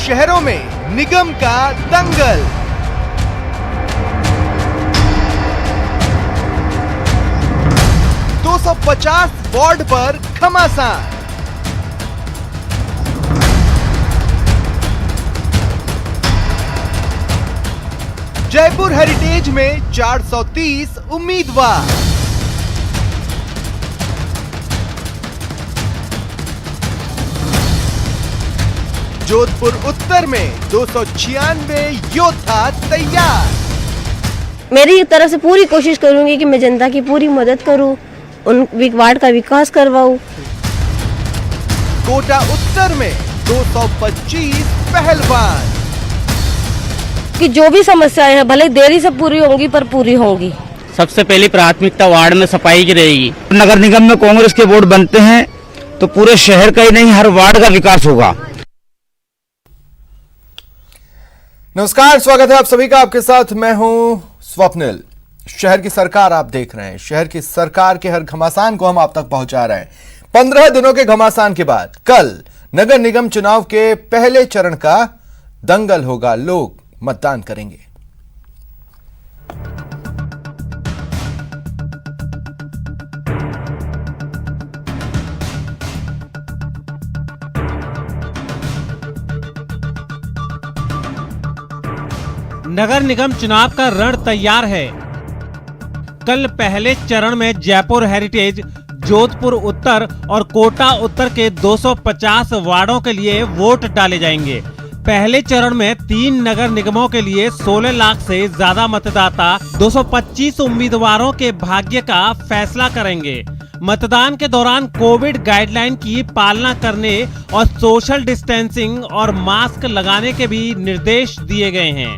शहरों में निगम का दंगल। दो 250 वार्ड पर घमासान। जयपुर हेरिटेज में 430 उम्मीदवार। जोधपुर उत्तर में 296 योद्धा तैयार। मेरी तरफ से पूरी कोशिश करूंगी कि मैं जनता की पूरी मदद करूं, उन वार्ड का विकास करवाऊं। कोटा उत्तर में 225 पहलवान। कि जो भी समस्याएं हैं भले देरी से पूरी होंगी पर पूरी होंगी। सबसे पहली प्राथमिकता वार्ड में सफाई की रहेगी। नगर निगम में कांग्रेस के वोट बनते हैं तो पूरे शहर का ही नहीं हर वार्ड का विकास होगा। नमस्कार, स्वागत है आप सभी का। आपके साथ मैं हूं स्वप्निल। शहर की सरकार आप देख रहे हैं। शहर की सरकार के हर घमासान को हम आप तक पहुंचा रहे हैं। 15 दिनों के घमासान के बाद कल नगर निगम चुनाव के पहले चरण का दंगल होगा। लोग मतदान करेंगे। नगर निगम चुनाव का रण तैयार है। कल पहले चरण में जयपुर हेरिटेज, जोधपुर उत्तर और कोटा उत्तर के 250 वार्डों के लिए वोट डाले जाएंगे। पहले चरण में 3 नगर निगमों के लिए 16 लाख से ज्यादा मतदाता 225 उम्मीदवारों के भाग्य का फैसला करेंगे। मतदान के दौरान कोविड गाइडलाइन की पालना करने और सोशल डिस्टेंसिंग और मास्क लगाने के भी निर्देश दिए गए हैं।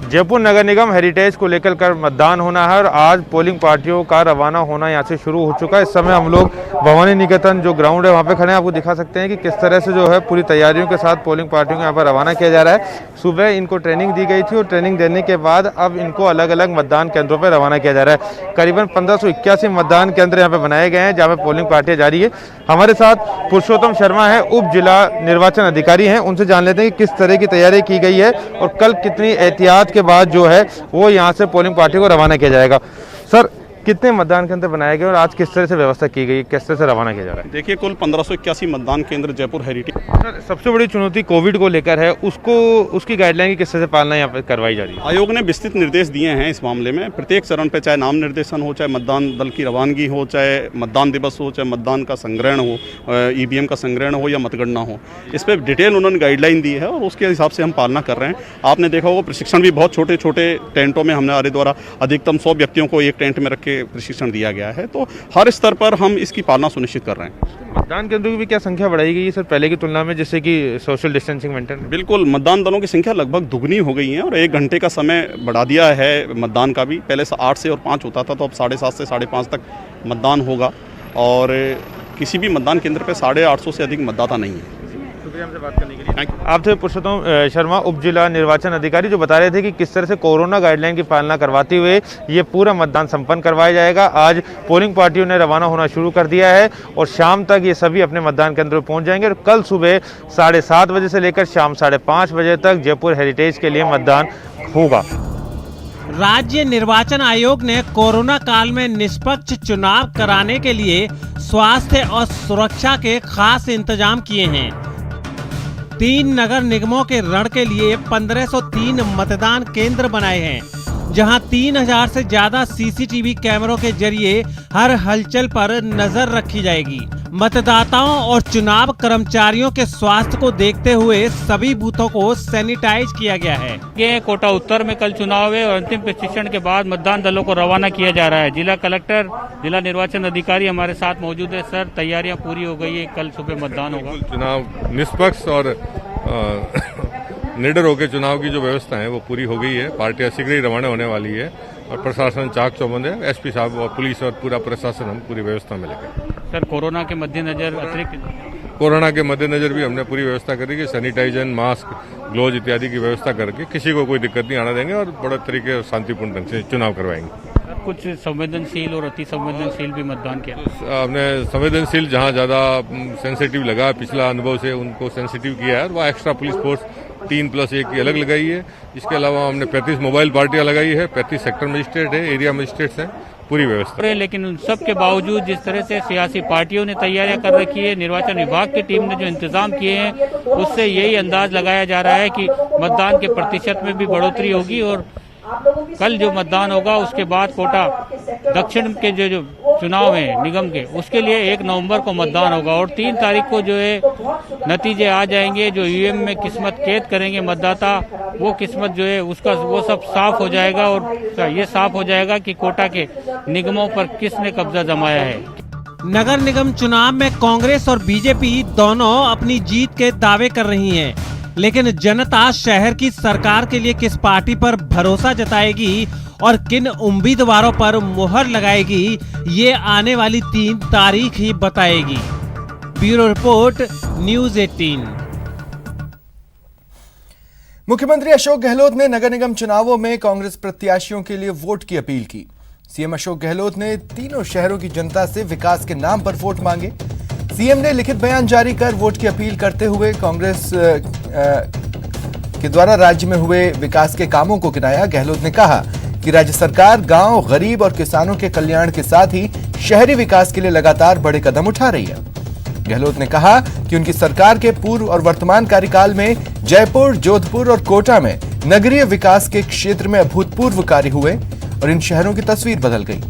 जयपुर नगर निगम हेरिटेज को लेकर कर मतदान होना है और आज पोलिंग पार्टियों का रवाना होना यहाँ से शुरू हो चुका है। इस समय हम लोग भवानी निकेतन जो ग्राउंड है वहाँ पे खड़े हैं। आपको दिखा सकते हैं कि किस तरह से जो है पूरी तैयारियों के साथ पोलिंग पार्टियों को यहाँ पर रवाना किया जा रहा है। सुबह इनको ट्रेनिंग दी गई थी और ट्रेनिंग देने के बाद अब इनको अलग अलग मतदान केंद्रों पर रवाना किया जा रहा है। करीबन 1581 मतदान केंद्र यहाँ पे बनाए गए हैं जहाँ पे पोलिंग पार्टियाँ जारी है। हमारे साथ पुरुषोत्तम शर्मा है, उप जिला निर्वाचन अधिकारी हैं। उनसे जान लेते हैं कि किस तरह की तैयारी की गई है और कल कितनी एहतियात के बाद जो है वो यहाँ से पोलिंग पार्टी को रवाना किया जाएगा। सर, कितने मतदान केंद्र बनाए गए और आज किस तरह से व्यवस्था की गई, किस तरह से रवाना किया जा रहा है? देखिए, कुल 1581 मतदान केंद्र जयपुर हेरिटेज। सर, सबसे बड़ी चुनौती कोविड को लेकर है, उसकी गाइडलाइन की किस तरह से पालना यहाँ पर करवाई जा रही है? आयोग ने विस्तृत निर्देश दिए हैं इस मामले में। प्रत्येक चरण पे चाहे नाम निर्देशन हो, चाहे मतदान दल की रवानगी हो, चाहे मतदान दिवस हो, चाहे मतदान का संग्रहण हो, ईवीएम का संग्रहण हो या मतगणना हो, इस पर डिटेल उन्होंने गाइडलाइन दी है और उसके हिसाब से हम पालना कर रहे हैं। आपने देखा होगा प्रशिक्षण भी बहुत छोटे छोटे टेंटों में हमारे द्वारा अधिकतम 100 व्यक्तियों को एक टेंट में रख के प्रशिक्षण दिया गया है। तो हर स्तर पर हम इसकी पालना सुनिश्चित कर रहे हैं। मतदान केंद्रों की भी क्या संख्या बढ़ाई गई है सर पहले की तुलना में, जिससे कि सोशल डिस्टेंसिंग मेंटेन? बिल्कुल, मतदान दलों की संख्या लगभग दुगनी हो गई है और 1 घंटे का समय बढ़ा दिया है मतदान का भी। पहले 8 से और 5 होता था, तो अब 7:30 से 5:30 तक मतदान होगा और किसी भी मतदान केंद्र पर 850 से अधिक मतदाता नहीं है। शुक्रिया हमसे बात करने के लिए। आप थे पुरुषोत्तम शर्मा, उप जिला निर्वाचन अधिकारी, जो बता रहे थे कि किस तरह से कोरोना गाइडलाइन की पालना करवाते हुए ये पूरा मतदान संपन्न करवाया जाएगा। आज पोलिंग पार्टियों ने रवाना होना शुरू कर दिया है और शाम तक ये सभी अपने मतदान केंद्रों पर पहुंच जाएंगे और कल सुबह 7:30 बजे से लेकर शाम 5:30 बजे तक जयपुर हेरिटेज के लिए मतदान होगा। राज्य निर्वाचन आयोग ने कोरोना काल में निष्पक्ष चुनाव कराने के लिए स्वास्थ्य और सुरक्षा के खास इंतजाम किए हैं। 3 नगर निगमों के रण के लिए 1503 मतदान केंद्र बनाए हैं, जहां 3000 से ज्यादा सीसीटीवी कैमरों के जरिए हर हलचल पर नजर रखी जाएगी। मतदाताओं और चुनाव कर्मचारियों के स्वास्थ्य को देखते हुए सभी बूथों को सैनिटाइज किया गया है। ये कोटा उत्तर में कल चुनाव है और अंतिम प्रशिक्षण के बाद मतदान दलों को रवाना किया जा रहा है। जिला कलेक्टर, जिला निर्वाचन अधिकारी हमारे साथ मौजूद है। सर, तैयारियां पूरी हो गई है, कल सुबह मतदान होगा। चुनाव निष्पक्ष और निडर होकर चुनाव की जो व्यवस्था है वो पूरी हो गई है। पार्टियां शीघ्र ही रवाना होने वाली है और प्रशासन चाक चौबंद है। एसपी साहब और पुलिस और पूरा प्रशासन हम पूरी व्यवस्था में लेकर। सर, कोरोना के मद्देनजर कोरोना के मद्देनजर भी हमने पूरी व्यवस्था करी कि सैनिटाइजर, मास्क, ग्लोव इत्यादि की व्यवस्था करके किसी को कोई दिक्कत नहीं आने देंगे और बड़े तरीके और शांतिपूर्ण ढंग से चुनाव करवाएंगे। कुछ संवेदनशील और अति संवेदनशील भी मतदान किया। हमने संवेदनशील जहां ज्यादा सेंसिटिव लगा पिछला अनुभव से उनको सेंसिटिव किया है और वह एक्स्ट्रा पुलिस फोर्स 3+1 की अलग लगाई है। इसके अलावा हमने 35 मोबाइल पार्टियां लगाई है, 35 सेक्टर मजिस्ट्रेट है, एरिया मजिस्ट्रेट्स हैं, पूरी व्यवस्था। लेकिन उन सब के बावजूद जिस तरह से सियासी पार्टियों ने तैयारियां कर रखी है, निर्वाचन विभाग की टीम ने जो इंतजाम किए हैं, उससे यही अंदाज लगाया जा रहा है कि मतदान के प्रतिशत में भी बढ़ोतरी होगी और कल जो मतदान होगा उसके बाद कोटा दक्षिण के जो चुनाव है निगम के, उसके लिए 1 नवंबर को मतदान होगा और 3 तारीख को जो है नतीजे आ जाएंगे। जो ईवीएम में किस्मत कैद करेंगे मतदाता, वो किस्मत जो है उसका वो सब साफ हो जाएगा और ये साफ हो जाएगा कि कोटा के निगमों पर किसने कब्जा जमाया है। नगर निगम चुनाव में कांग्रेस और बीजेपी दोनों अपनी जीत के दावे कर रही हैं, लेकिन जनता शहर की सरकार के लिए किस पार्टी पर भरोसा जताएगी और किन उम्मीदवारों पर मुहर लगाएगी, ये आने वाली 3 तारीख ही बताएगी। Bureau report, news 18। मुख्यमंत्री अशोक गहलोत ने नगर निगम चुनावों में कांग्रेस प्रत्याशियों के लिए वोट की अपील की। सीएम अशोक गहलोत ने तीनों शहरों की जनता से विकास के नाम पर वोट मांगे। सीएम ने लिखित बयान जारी कर वोट की अपील करते हुए कांग्रेस के द्वारा राज्य में हुए विकास के कामों को गिनाया। गहलोत ने कहा कि राज्य सरकार गांव, गरीब और किसानों के कल्याण के साथ ही शहरी विकास के लिए लगातार बड़े कदम उठा रही है। गहलोत ने कहा कि उनकी सरकार के पूर्व और वर्तमान कार्यकाल में जयपुर, जोधपुर और कोटा में नगरीय विकास के क्षेत्र में अभूतपूर्व कार्य हुए और इन शहरों की तस्वीर बदल गई।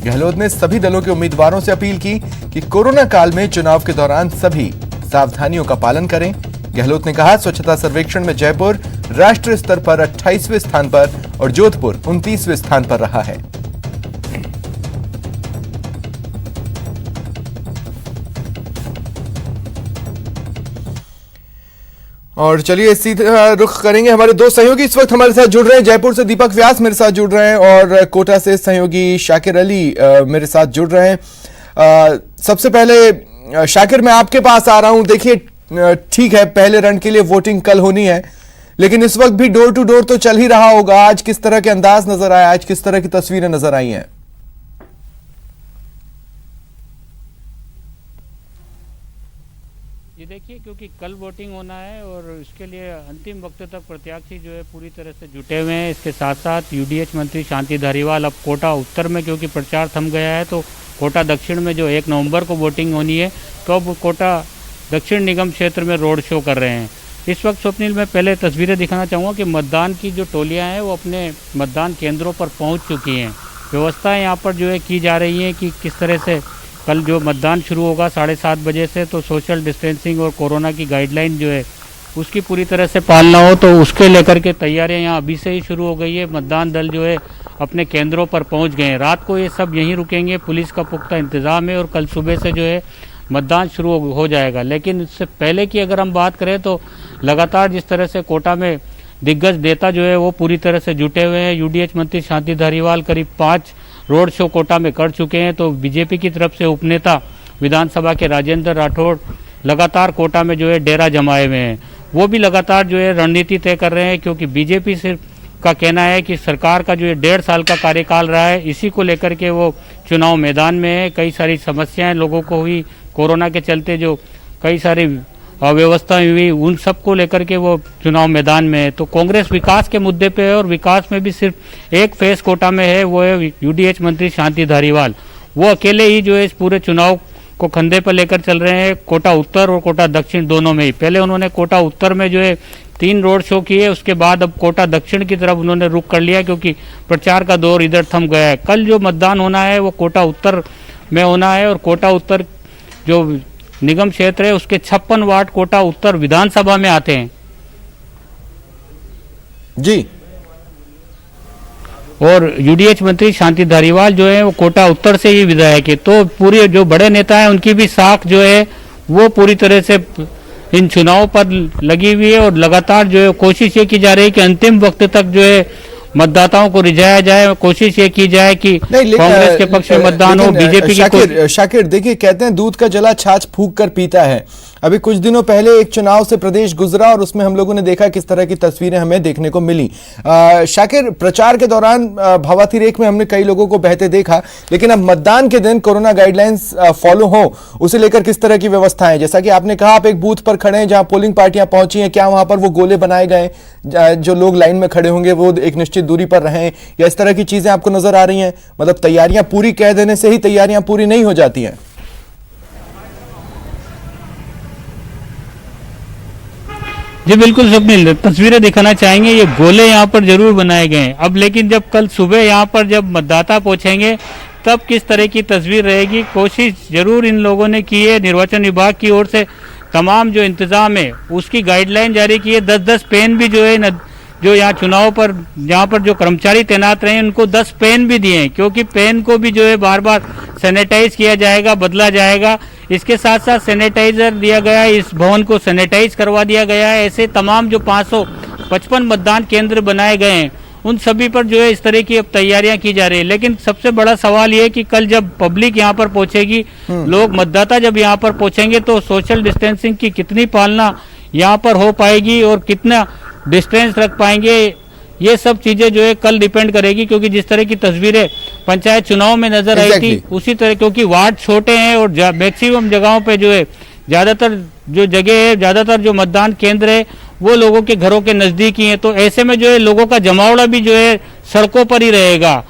गहलोत ने सभी दलों के उम्मीदवारों से अपील की कि कोरोना काल में चुनाव के दौरान सभी सावधानियों का पालन करें। गहलोत ने कहा, स्वच्छता सर्वेक्षण में जयपुर राष्ट्रीय स्तर पर 28वें स्थान पर और जोधपुर 29वें स्थान पर रहा है। और चलिए सीधा रुख करेंगे, हमारे 2 सहयोगी इस वक्त हमारे साथ जुड़ रहे हैं। जयपुर से दीपक व्यास मेरे साथ जुड़ रहे हैं और कोटा से सहयोगी शाकिर अली मेरे साथ जुड़ रहे हैं। सबसे पहले शाकिर, मैं आपके पास आ रहा हूं। देखिए, ठीक है, पहले रन के लिए वोटिंग कल होनी है, लेकिन इस वक्त भी डोर टू डोर तो चल ही रहा होगा। आज किस तरह के अंदाज नजर आया, आज किस तरह की तस्वीरें नजर आई हैं? ये देखिए, क्योंकि कल वोटिंग होना है और इसके लिए अंतिम वक्त तक प्रत्याशी जो है पूरी तरह से जुटे हुए हैं। इसके साथ साथ यूडीएच मंत्री शांति धारीवाल अब कोटा उत्तर में क्योंकि प्रचार थम गया है, तो कोटा दक्षिण में जो 1 नवंबर को वोटिंग होनी है, तो अब कोटा दक्षिण निगम क्षेत्र में रोड शो कर रहे हैं। इस वक्त स्वप्निल में पहले तस्वीरें दिखाना चाहूँगा कि मतदान की जो टोलियाँ हैं वो अपने मतदान केंद्रों पर पहुँच चुकी हैं। व्यवस्थाएँ यहाँ पर जो है की जा रही हैं कि किस तरह से कल जो मतदान शुरू होगा 7:30 बजे से, तो सोशल डिस्टेंसिंग और कोरोना की गाइडलाइन जो है उसकी पूरी तरह से पालना हो, तो उसके लेकर के तैयारियां यहाँ अभी से ही शुरू हो गई है। मतदान दल जो है अपने केंद्रों पर पहुंच गए हैं। रात को ये सब यहीं रुकेंगे, पुलिस का पुख्ता इंतजाम है और कल सुबह से जो है मतदान शुरू हो जाएगा। लेकिन इससे पहले की अगर हम बात करें तो लगातार जिस तरह से कोटा में दिग्गज नेता जो है वो पूरी तरह से जुटे हुए हैं। यूडीएच मंत्री शांति धारीवाल करीब 5 रोड शो कोटा में कर चुके हैं, तो बीजेपी की तरफ से उपनेता विधानसभा के राजेंद्र राठौड़ लगातार कोटा में जो है डेरा जमाए हुए हैं। वो भी लगातार जो है रणनीति तय कर रहे हैं, क्योंकि बीजेपी सिर्फ का कहना है कि सरकार का जो है 1.5 साल का कार्यकाल रहा है, इसी को लेकर के वो चुनाव मैदान में है। कई सारी समस्याएं लोगों को हुई कोरोना के चलते, जो कई सारी अव्यवस्थाएं हुई, उन सब को लेकर के वो चुनाव मैदान में है। तो कांग्रेस विकास के मुद्दे पे है और विकास में भी सिर्फ एक फेस कोटा में है, वो है यूडीएच मंत्री शांति धारीवाल। वो अकेले ही जो है इस पूरे चुनाव को कंधे पर लेकर चल रहे हैं, कोटा उत्तर और कोटा दक्षिण दोनों में ही। पहले उन्होंने कोटा उत्तर में जो है 3 रोड शो किए, उसके बाद अब कोटा दक्षिण की तरफ उन्होंने रुख कर लिया, क्योंकि प्रचार का दौर इधर थम गया है। कल जो मतदान होना है वो कोटा उत्तर में होना है और कोटा उत्तर जो निगम क्षेत्र है उसके 56 वार्ड कोटा उत्तर विधानसभा में आते हैं जी। और यूडीएच मंत्री शांति धारीवाल जो है वो कोटा उत्तर से ही विधायक है। तो पूरे जो बड़े नेता हैं उनकी भी साख जो है वो पूरी तरह से इन चुनाव पर लगी हुई है और लगातार जो है कोशिश ये की जा रही है कि अंतिम वक्त तक जो है मतदाताओं को रिझाया जाए। कोशिश ये की जाए कि कांग्रेस के पक्ष में मतदान हो, बीजेपी की। शाकिर देखिए, कहते हैं दूध का जला छाछ फूंक कर पीता है। अभी कुछ दिनों पहले एक चुनाव से प्रदेश गुजरा और उसमें हम लोगों ने देखा किस तरह की तस्वीरें हमें देखने को मिली। शाकिर, प्रचार के दौरान भावातिरेक में हमने कई लोगों को बहते देखा, लेकिन अब मतदान के दिन कोरोना गाइडलाइंस फॉलो हो उसे लेकर किस तरह की व्यवस्था है? जैसा कि आपने कहा, आप एक बूथ पर खड़े हैं जहां पोलिंग पार्टियां पहुंची हैं, क्या वहां पर वो गोले बनाए गए, जो लोग लाइन में खड़े होंगे वो एक निश्चित दूरी पर रहें, या इस तरह की चीजें आपको नजर आ रही हैं? मतलब तैयारियां पूरी कह देने से ही तैयारियां पूरी नहीं हो जाती हैं। जी बिल्कुल स्वप्निल, तस्वीरें दिखाना चाहेंगे। ये गोले यहाँ पर जरूर बनाए गए हैं। अब लेकिन जब कल सुबह यहाँ पर जब मतदाता पहुंचेंगे तब किस तरह की तस्वीर रहेगी, कोशिश जरूर इन लोगों ने की है। निर्वाचन विभाग की ओर से तमाम जो इंतजाम है उसकी गाइडलाइन जारी की है। 10-10 पेन भी जो है जो यहाँ चुनाव पर यहाँ पर जो कर्मचारी तैनात रहे हैं उनको 10 पेन भी दिए हैं, क्योंकि पेन को भी जो है बार बार सैनिटाइज किया जाएगा, बदला जाएगा। इसके साथ साथ सैनिटाइजर दिया गया है, इस भवन को सैनिटाइज करवा दिया गया है। ऐसे तमाम जो 555 मतदान केंद्र बनाए गए हैं उन सभी पर जो है इस तरह की अब तैयारियां की जा रही है। लेकिन सबसे बड़ा सवाल ये है कि कल जब पब्लिक यहाँ पर पहुंचेगी, लोग मतदाता जब यहाँ पर पहुंचेंगे तो सोशल डिस्टेंसिंग की कितनी पालना यहाँ पर हो पाएगी और कितना डिस्टेंस रख पाएंगे, ये सब चीजें जो है कल डिपेंड करेगी। क्योंकि जिस तरह की तस्वीरें पंचायत चुनाव में नजर आई थी उसी तरह, क्योंकि वार्ड छोटे हैं और मैक्सिमम जगहों पे जो है ज्यादातर जो जगह है, ज्यादातर जो मतदान केंद्र है वो लोगों के घरों के नजदीक ही है, तो ऐसे में जो है लोगों का जमावड़ा भी जो है सड़कों पर ही रहेगा।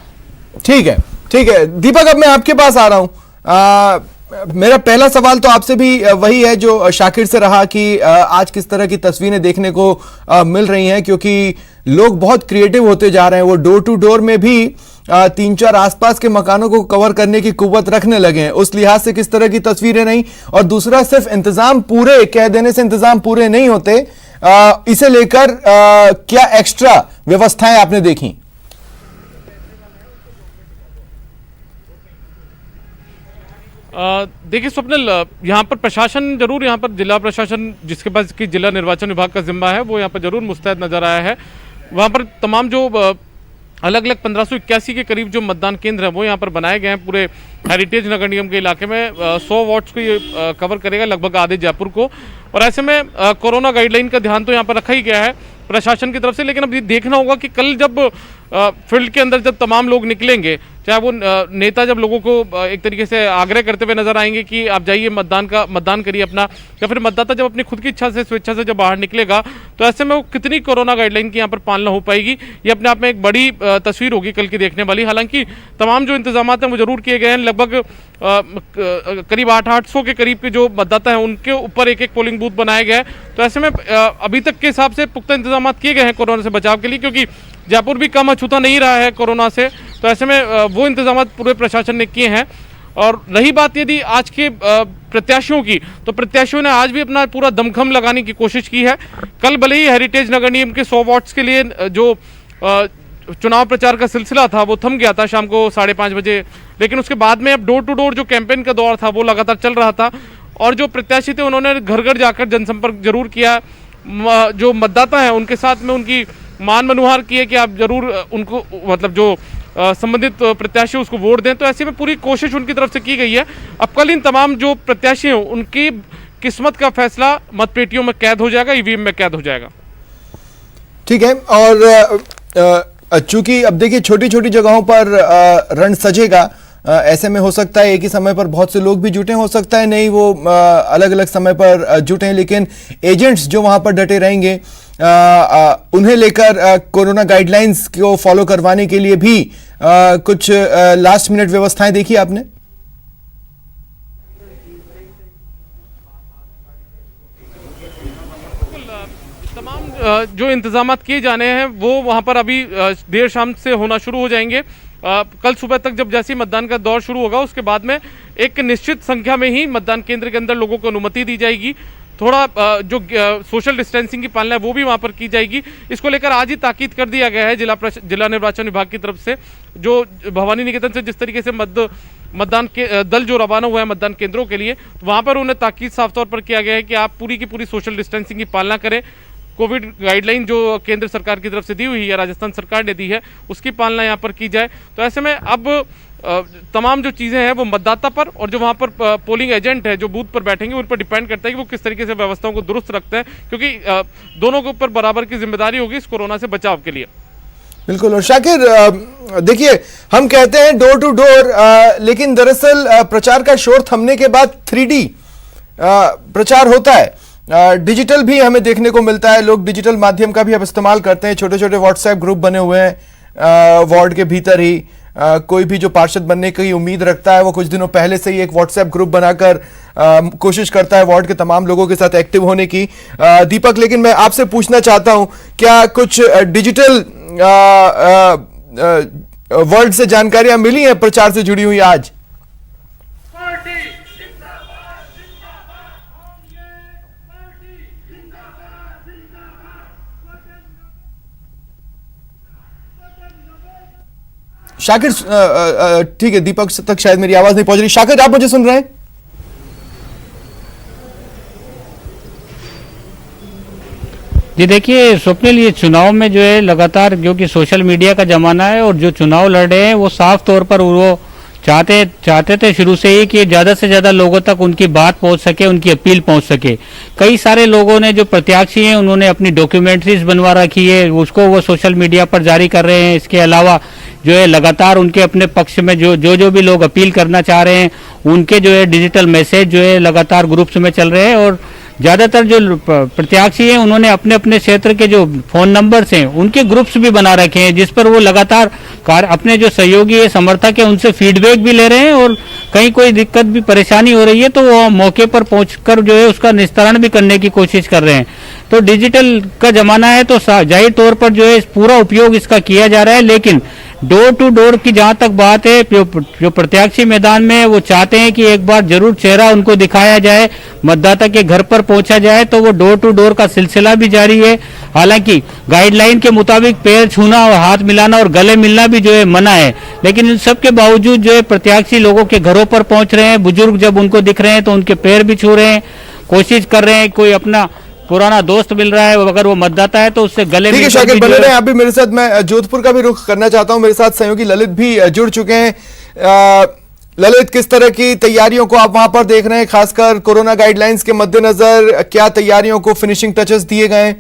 ठीक है, ठीक है दीपक, अब मैं आपके पास आ रहा हूं। मेरा पहला सवाल तो आपसे भी वही है जो शाकिर से रहा कि आज किस तरह की तस्वीरें देखने को मिल रही हैं, क्योंकि लोग बहुत क्रिएटिव होते जा रहे हैं। वो डोर टू डोर में भी 3-4 आसपास के मकानों को कवर करने की कुव्वत रखने लगे हैं। उस लिहाज से किस तरह की तस्वीरें नहीं, और दूसरा सिर्फ इंतजाम पूरे कह देने से इंतजाम पूरे नहीं होते, इसे लेकर क्या एक्स्ट्रा व्यवस्थाएं आपने देखी? देखिए स्वप्निल, यहाँ पर प्रशासन जरूर, यहाँ पर जिला प्रशासन जिसके पास की जिला निर्वाचन विभाग का जिम्मा है वो यहाँ पर जरूर मुस्तैद नजर आया है। वहाँ पर तमाम जो अलग अलग 1581 के करीब जो मतदान केंद्र हैं वो यहाँ पर बनाए गए हैं। पूरे हेरिटेज नगर निगम के इलाके में 100 वार्ड्स को ये कवर करेगा, लगभग आधे जयपुर को। और ऐसे में कोरोना गाइडलाइन का ध्यान तो यहाँ पर रखा ही गया है प्रशासन की तरफ से। लेकिन अब ये देखना होगा कि कल जब फील्ड के अंदर जब तमाम लोग निकलेंगे, चाहे वो नेता जब लोगों को एक तरीके से आग्रह करते हुए नजर आएंगे कि आप जाइए मतदान करिए अपना, या फिर मतदाता जब अपनी खुद की इच्छा से स्वेच्छा से जब बाहर निकलेगा, तो ऐसे में वो कितनी कोरोना गाइडलाइन की यहाँ पर पालना हो पाएगी, ये अपने आप में एक बड़ी तस्वीर होगी कल की देखने वाली। हालांकि तमाम जो इंतजाम हैं वो जरूर किए गए हैं। लगभग करीब 800 के करीब के जो मतदाता हैं उनके ऊपर एक पोलिंग बूथ बनाया गया है। तो ऐसे में अभी तक के हिसाब से पुख्ता इंतजाम किए गए हैं कोरोना से बचाव के लिए, क्योंकि जयपुर भी कम अछूता नहीं रहा है कोरोना से। तो ऐसे में वो इंतजाम पूरे प्रशासन ने किए हैं। और रही बात यदि आज के प्रत्याशियों की, तो प्रत्याशियों ने आज भी अपना पूरा दमखम लगाने की कोशिश की है। कल भले ही हेरिटेज नगर निगम के 100 वार्ड्स के लिए जो चुनाव प्रचार का सिलसिला था वो थम गया था शाम को 5:30 बजे, लेकिन उसके बाद में अब डोर टू डोर जो कैंपेन का दौर था वो लगातार चल रहा था। और जो प्रत्याशी थे उन्होंने घर घर जाकर जनसंपर्क जरूर किया, जो मतदाता हैं उनके साथ में उनकी मान मनुहार किए कि आप जरूर उनको, मतलब जो संबंधित प्रत्याशी उसको वोट दें। तो ऐसे में पूरी कोशिश उनकी तरफ से की गई है। अब कल इन तमाम जो प्रत्याशी हैं उनकी किस्मत का फैसला मतपेटियों में कैद हो जाएगा, ईवीएम में कैद हो जाएगा। ठीक है, और चूंकि अब देखिए छोटी छोटी जगहों पर रण सजेगा, ऐसे में हो सकता है एक ही समय पर बहुत से लोग भी जुटे, हो सकता है नहीं वो अलग अलग समय पर जुटे, लेकिन एजेंट्स जो वहां पर डटे रहेंगे उन्हें लेकर कोरोना गाइडलाइंस को फॉलो करवाने के लिए भी कुछ लास्ट मिनट व्यवस्थाएं देखी आपने? तमाम जो इंतजाम किए जाने हैं वो वहां पर अभी देर शाम से होना शुरू हो जाएंगे। कल सुबह तक जब जैसे ही मतदान का दौर शुरू होगा उसके बाद में एक निश्चित संख्या में ही मतदान केंद्र के अंदर लोगों को अनुमति दी जाएगी। थोड़ा जो सोशल डिस्टेंसिंग की पालना है वो भी वहां पर की जाएगी। इसको लेकर आज ही ताकीद कर दिया गया है जिला निर्वाचन विभाग की तरफ से। जो भवानी निकेतन से जिस तरीके से मतदान के दल जो रवाना हुआ है मतदान केंद्रों के लिए, वहां पर उन्हें ताकीद साफ तौर पर किया गया है कि आप पूरी की पूरी सोशल डिस्टेंसिंग की पालना करें। कोविड गाइडलाइन जो केंद्र सरकार की तरफ से दी हुई है, राजस्थान सरकार ने दी है, उसकी पालना यहाँ पर की जाए। तो ऐसे में अब तमाम जो चीज़ें हैं वो मतदाता पर और जो वहाँ पर पोलिंग एजेंट है जो बूथ पर बैठेंगे उन पर डिपेंड करता है कि वो किस तरीके से व्यवस्थाओं को दुरुस्त रखते हैं, क्योंकि दोनों के ऊपर बराबर की जिम्मेदारी होगी इस कोरोना से बचाव के लिए। बिल्कुल। और शाकिर, देखिए, हम कहते हैं डोर टू डोर, लेकिन दरअसल प्रचार का शोर थमने के बाद 3D प्रचार होता है। डिजिटल भी हमें देखने को मिलता है, लोग डिजिटल माध्यम का भी अब इस्तेमाल करते हैं। छोटे छोटे व्हाट्सएप ग्रुप बने हुए हैं वार्ड के भीतर ही। कोई भी जो पार्षद बनने की उम्मीद रखता है वो कुछ दिनों पहले से ही एक व्हाट्सएप ग्रुप बनाकर कोशिश करता है वार्ड के तमाम लोगों के साथ एक्टिव होने की। दीपक, लेकिन मैं आपसे पूछना चाहता हूं, क्या कुछ डिजिटल वर्ल्ड से जानकारियां मिली हैं प्रचार से जुड़ी हुई आज? शाकिर, ठीक है, दीपक तक शायद मेरी आवाज नहीं पहुंच रही। शाकिर, आप मुझे सुन रहे हैं? जी देखिए स्वप्निल, ये चुनाव में जो है लगातार, जो कि सोशल मीडिया का जमाना है और जो चुनाव लड़ रहे हैं वो साफ तौर पर वो चाहते थे शुरू से ही कि ज़्यादा से ज़्यादा लोगों तक उनकी बात पहुंच सके, उनकी अपील पहुंच सके। कई सारे लोगों ने जो प्रत्याशी हैं उन्होंने अपनी डॉक्यूमेंट्रीज बनवा रखी है, उसको वो सोशल मीडिया पर जारी कर रहे हैं। इसके अलावा जो है लगातार उनके अपने पक्ष में जो भी लोग अपील करना चाह रहे हैं उनके जो है डिजिटल मैसेज जो है लगातार ग्रुप्स में चल रहे हैं। और ज़्यादातर जो प्रत्याशी हैं उन्होंने अपने अपने क्षेत्र के जो फ़ोन नंबर्स हैं उनके ग्रुप्स भी बना रखे हैं, जिस पर वो लगातार अपने जो सहयोगी है, समर्थक है, उनसे फीडबैक भी ले रहे हैं। और कहीं कोई दिक्कत भी परेशानी हो रही है तो वो मौके पर पहुंचकर जो है उसका निस्तारण भी करने की कोशिश कर रहे हैं। तो डिजिटल का ज़माना है तो जाहिर तौर पर जो है पूरा उपयोग इसका किया जा रहा है। लेकिन डोर टू डोर की जहां तक बात है, जो प्रत्याशी मैदान में वो चाहते हैं कि एक बार जरूर चेहरा उनको दिखाया जाए, मतदाता के घर पर पहुंचा जाए, तो वो डोर टू डोर का सिलसिला भी जारी है। हालांकि गाइडलाइन के मुताबिक पैर छूना और हाथ मिलाना और गले मिलना भी जो है मना है, लेकिन इन सब के बावजूद जो है प्रत्याशी लोगों के घरों पर पहुंच रहे हैं। बुजुर्ग जब उनको दिख रहे हैं तो उनके पैर भी छू रहे हैं, कोशिश कर रहे हैं। कोई अपना पुराना दोस्त मिल रहा है, अगर वो मतदाता है तो उससे गले ठीक है शाकिर, बने रहे आप भी मेरे साथ। मैं जोधपुर का भी रुख करना चाहता हूं, मेरे साथ सहयोगी ललित भी जुड़ चुके हैं। ललित, किस तरह की तैयारियों को आप वहां पर देख रहे हैं, खासकर कोरोना गाइडलाइंस के मद्देनजर क्या तैयारियों को फिनिशिंग टचेस दिए गए?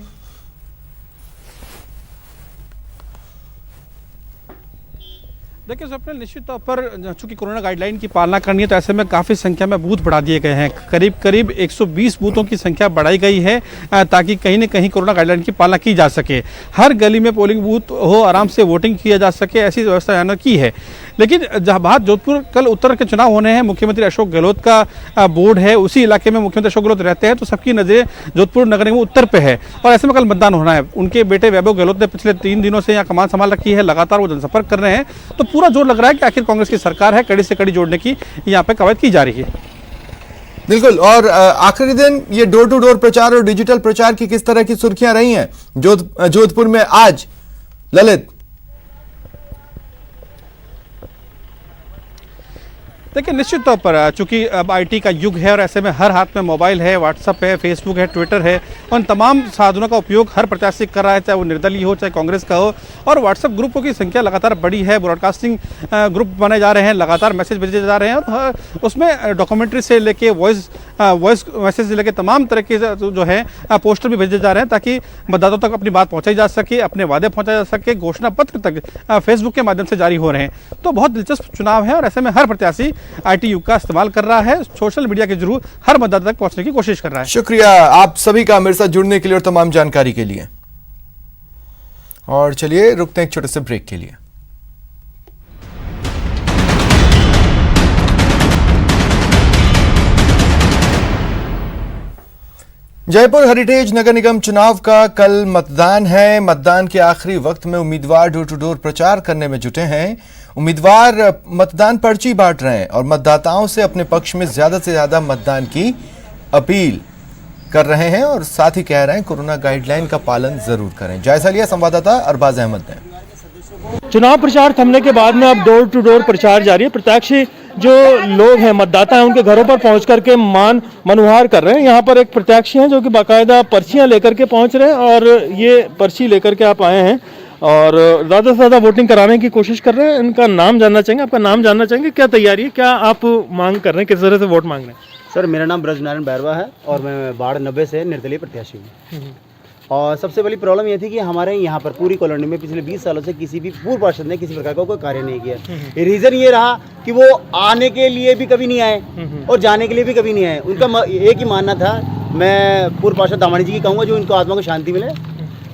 देखिए स्वप्निल, निश्चित तौर पर चूंकि कोरोना गाइडलाइन की पालना करनी है तो ऐसे में काफ़ी संख्या में बूथ बढ़ा दिए गए हैं। करीब 120 बूथों की संख्या बढ़ाई गई है ताकि कहीं न कहीं कोरोना गाइडलाइन की पालना की जा सके। हर गली में पोलिंग बूथ हो, आराम से वोटिंग किया जा सके, ऐसी व्यवस्था यहाँ की है। लेकिन जहाँ बात जोधपुर कल उत्तर के चुनाव होने हैं, मुख्यमंत्री अशोक गहलोत का बोर्ड है, उसी इलाके में मुख्यमंत्री अशोक गहलोत रहते हैं, तो सबकी नजरें जोधपुर नगर निगम उत्तर पे है और ऐसे में कल मतदान होना है। उनके बेटे वैभव गहलोत ने पिछले 3 दिनों से यहाँ कमान संभाल रखी है, लगातार वो जनसंपर्क कर रहे हैं। तो पूरा जोर लग रहा है कि आखिर कांग्रेस की सरकार है, कड़ी से कड़ी जोड़ने की यहाँ पे कवायद की जा रही है। बिल्कुल। और आखिरी दिन ये डोर टू डोर प्रचार और डिजिटल प्रचार की किस तरह की सुर्खियां रही हैं जोधपुर में आज, ललित? देखिए निश्चित तौर पर चूंकि अब आईटी का युग है और ऐसे में हर हाथ में मोबाइल है, व्हाट्सएप है, फेसबुक है, ट्विटर है, उन तमाम साधनों का उपयोग हर प्रत्याशी कर रहा है, चाहे वो निर्दलीय हो चाहे कांग्रेस का हो। और व्हाट्सएप ग्रुपों की संख्या लगातार बढ़ी है, ब्रॉडकास्टिंग ग्रुप बने जा रहे हैं, लगातार मैसेज भेजे जा रहे हैं और उसमें डॉक्यूमेंट्री से लेके वॉइस मैसेज से लेके तमाम तरह के जो है पोस्टर भी भेजे जा रहे हैं ताकि मतदाताओं तक अपनी बात पहुँचाई जा सके, अपने वादे पहुँचाए जा सके। घोषणा पत्र तक फेसबुक के माध्यम से जारी हो रहे हैं। तो बहुत दिलचस्प चुनाव है और ऐसे में हर प्रत्याशी आईटी युग का इस्तेमाल कर रहा है, सोशल मीडिया के जरूर हर मतदाता तक पहुंचने की कोशिश कर रहा है। शुक्रिया आप सभी का मेरे साथ जुड़ने के लिए और तमाम जानकारी के लिए। और चलिए रुकते हैं एक छोटे से ब्रेक के लिए। जयपुर हेरिटेज नगर निगम चुनाव का कल मतदान है। मतदान के आखिरी वक्त में उम्मीदवार डोर टू डोर प्रचार करने में जुटे हैं। उम्मीदवार मतदान पर्ची बांट रहे हैं और मतदाताओं से अपने पक्ष में ज्यादा से ज्यादा मतदान की अपील कर रहे हैं और साथ ही कह रहे हैं कोरोना गाइडलाइन का पालन जरूर करें। जायजा लिया संवाददाता अरबाज अहमद ने। चुनाव प्रचार थमने के बाद में अब डोर टू डोर प्रचार जारी है। प्रत्याशी जो लोग हैं मतदाता हैं उनके घरों पर पहुंच करके मनुहार कर रहे हैं। यहाँ पर एक प्रत्याशी हैं जो कि बाकायदा पर्चियां लेकर के पहुंच रहे हैं और ये पर्ची लेकर के आप आए हैं और ज़्यादा से ज़्यादा वोटिंग कराने की कोशिश कर रहे हैं। इनका नाम जानना चाहेंगे, आपका नाम जानना चाहेंगे, क्या तैयारी है, क्या आप मांग कर रहे हैं, किस तरह से वोट मांग रहे हैं? सर मेरा नाम ब्रजनारायण बैरवा है और मैं वार्ड 90 से निर्दलीय प्रत्याशी हूँ। और सबसे बड़ी प्रॉब्लम ये थी कि हमारे यहाँ पर पूरी कॉलोनी में पिछले 20 सालों से किसी भी पूर्व पार्षद ने किसी प्रकार का कोई कार्य नहीं किया। रीज़न ये रहा कि वो आने के लिए भी कभी नहीं आए और जाने के लिए भी कभी नहीं आए। उनका एक ही मानना था, मैं पूर्व पार्षद दामानी जी की कहूँगा जो इनको आत्मा को शांति मिले,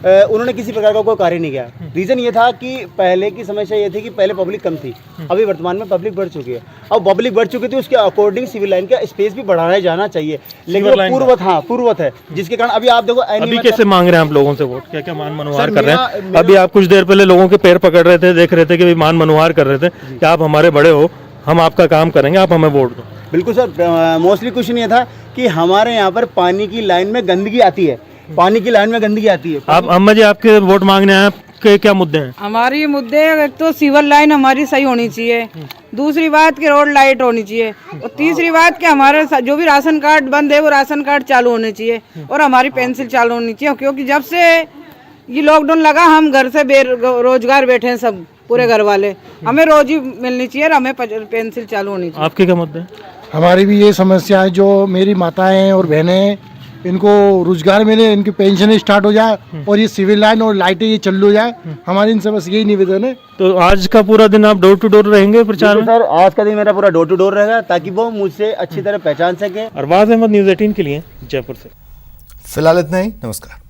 उन्होंने किसी प्रकार का कोई कार्य नहीं किया। रीज़न ये था कि पहले की समस्या ये थी कि पहले पब्लिक कम थी, अभी वर्तमान में पब्लिक बढ़ चुकी है। अब पब्लिक बढ़ चुकी थी उसके अकॉर्डिंग सिविल लाइन का स्पेस भी बढ़ाया जाना चाहिए, लेकिन पूर्ववत है, जिसके कारण अभी आप देखो अभी कैसे मांग रहे हैं आप लोगों से वोट, क्या क्या मान मनुहार कर रहे हैं? अभी आप कुछ देर पहले लोगों के पैर पकड़ रहे थे, देख रहे थे कि मान मनुहार कर रहे थे कि आप हमारे बड़े हो, हम आपका काम करेंगे, आप हमें वोट दो। बिल्कुल सर, मोस्टली क्वेश्चन ये था कि हमारे यहाँ पर पानी की लाइन में गंदगी आती है, पानी की लाइन में गंदगी आती है। आप अम्मा जी आपके वोट मांगने आए, आपके क्या मुद्दे हैं? हमारी मुद्दे एक तो सिविल लाइन हमारी सही होनी चाहिए, दूसरी बात कि रोड लाइट होनी चाहिए, और तीसरी बात कि हमारे जो भी राशन कार्ड बंद है वो राशन कार्ड चालू होने चाहिए और हमारी पेंसिल चालू होनी चाहिए, क्योंकि जब से ये लॉकडाउन लगा हम घर से बेरोजगार बैठे हैं सब, पूरे घर वाले, हमें रोजी मिलनी चाहिए और हमें पेंसिल चालू होनी चाहिए। आपके क्या मुद्दे हैं? हमारी भी ये समस्या है, जो मेरी माताएं और बहनें इनको रोजगार मिले, इनकी पेंशन स्टार्ट हो जाए और ये सिविल लाइन और लाइटें ये चालू हो जाए, हमारी इनसे बस यही निवेदन है। तो आज का पूरा दिन आप डोर टू डोर रहेंगे प्रचार में? सर आज का दिन मेरा पूरा डोर टू डोर रहेगा ताकि वो मुझसे अच्छी तरह पहचान सके। अरबाज अहमद, न्यूज़ 18 के लिए जयपुर से। फिलहाल इतना ही, नमस्कार।